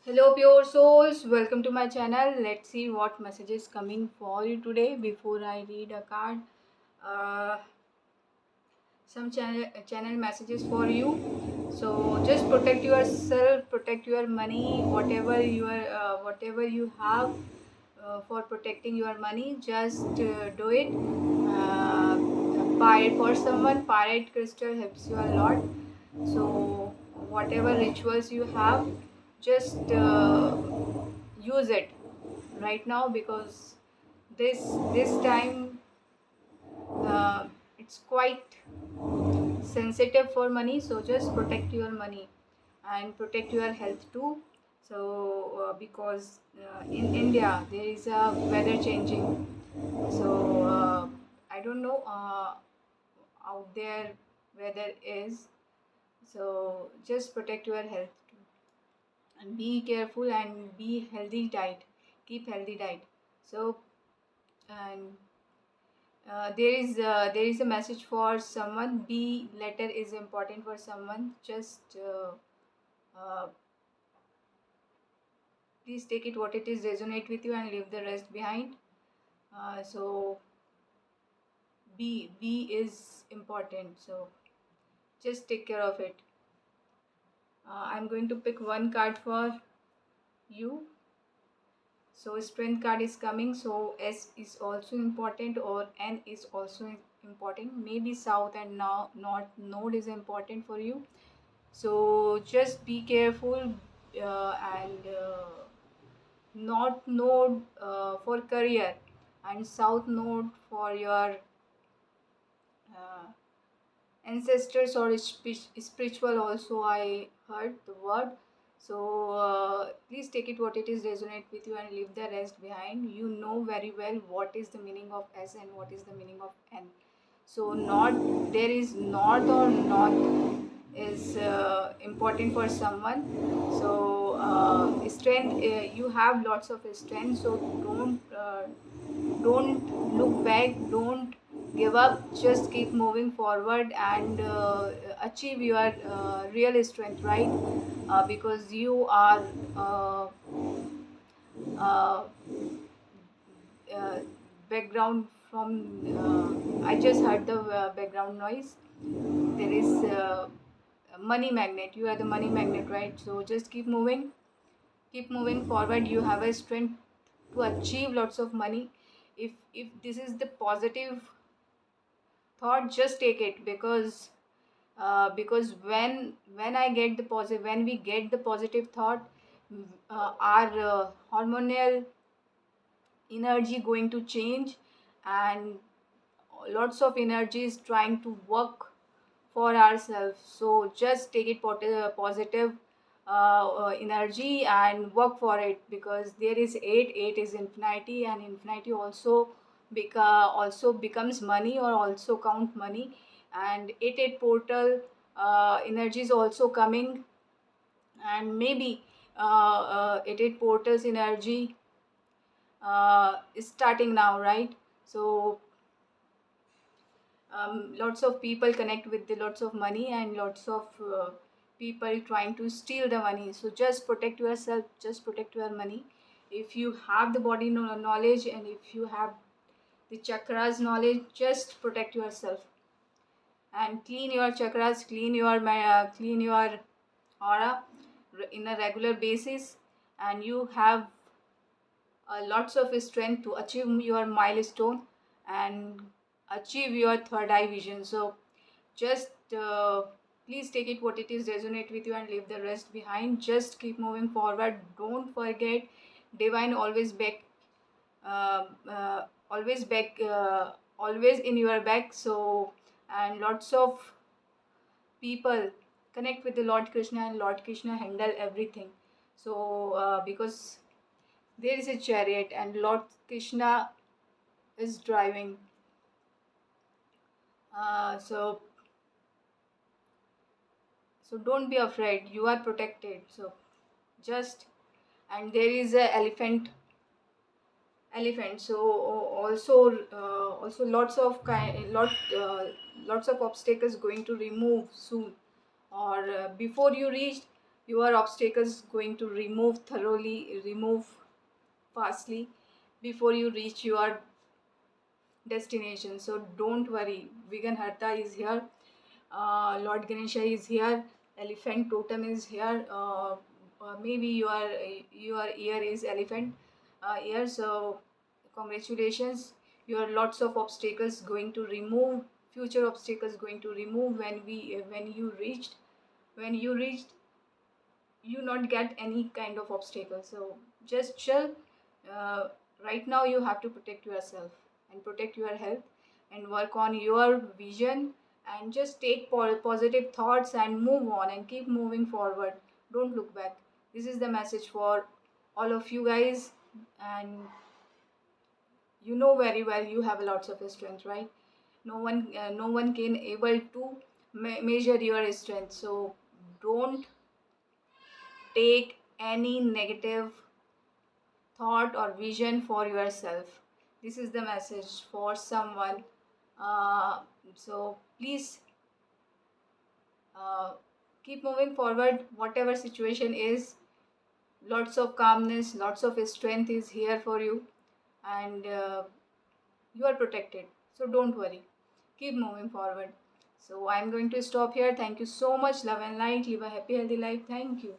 Hello, pure souls. Welcome to my channel. Let's see what message is coming for you today. Before I read a card, uh, some channel messages for you. So just protect yourself, protect your money, whatever you have for protecting your money. Just do it. Uh, Pirate for someone. Pirate crystal helps you a lot. So whatever rituals you have, just use it right now because this time it's quite sensitive for money. So just protect your money and protect your health too. So because in India there is a weather changing. So I don't know out there weather is. So just protect your health too and be careful and be healthy diet. Keep healthy diet. So and there is a message for someone. B letter is important for someone. Just uh, please take it what it is resonate with you and leave the rest behind. So B is important. So just take care of it. I'm going to pick one card for you. So strength card is coming. So S is also important or N is also important. Maybe south and now north node is important for you. So just be careful and north node for career and south node for your uh, ancestors or spiritual also. I heard the word. So please take it what it is resonate with you and leave the rest behind. You know very well what is the meaning of S and what is the meaning of N. So not there is north or north is important for someone. So strength, you have lots of strength. So don't look back, don't give up, just keep moving forward and achieve your real strength, right? Because you are uh, uh, uh, background from I just heard the background noise. There is money magnet. You are the money magnet, right? So just keep moving forward. You have a strength to achieve lots of money. If this is the positive thought, just take it because when I get the positive, when we get the positive thought, our hormonal energy going to change and lots of energy is trying to work for ourselves. So just take it positive energy and work for it because there is eight is infinity, and infinity also also becomes money or also count money. And eight portal energy is also coming, and maybe eight portals energy is starting now, right? So lots of people connect with the lots of money and lots of people trying to steal the money. So just protect yourself, just protect your money. If you have the body knowledge and if you have the chakras knowledge, just protect yourself and clean your chakras, clean your aura in a regular basis, and you have lots of strength to achieve your milestone and achieve your third eye vision. So just please take it what it is resonate with you and leave the rest behind. Just keep moving forward. Don't forget, divine always back, always in your back. So and lots of people connect with the Lord Krishna, and Lord Krishna handle everything. So because there is a chariot and Lord Krishna is driving. So don't be afraid, you are protected. So just, and there is a elephant. So also lots of obstacles going to remove soon or before you reach. your obstacles going to remove fastly before you reach your destination. So don't worry, Vighanharta is here, Lord Ganesha is here, elephant totem is here. Maybe your ear is elephant ear. So congratulations, your lots of obstacles going to remove, future obstacles going to remove when you reached you not get any kind of obstacle. So just chill. uh, right now you have to protect yourself and protect your health and work on your vision, and just take positive thoughts and move on and keep moving forward. Don't look back. This is the message for all of you guys. And you know very well you have lots of strength, right? No one can able to measure your strength. So don't take any negative thought or vision for yourself. This is the message for someone. So please uh, keep moving forward, whatever situation is. Lots of calmness, lots of strength is here for you, and you are protected. So don't worry, keep moving forward. So I'm going to stop here. Thank you so much. Love and light. Live a happy, healthy life. Thank you.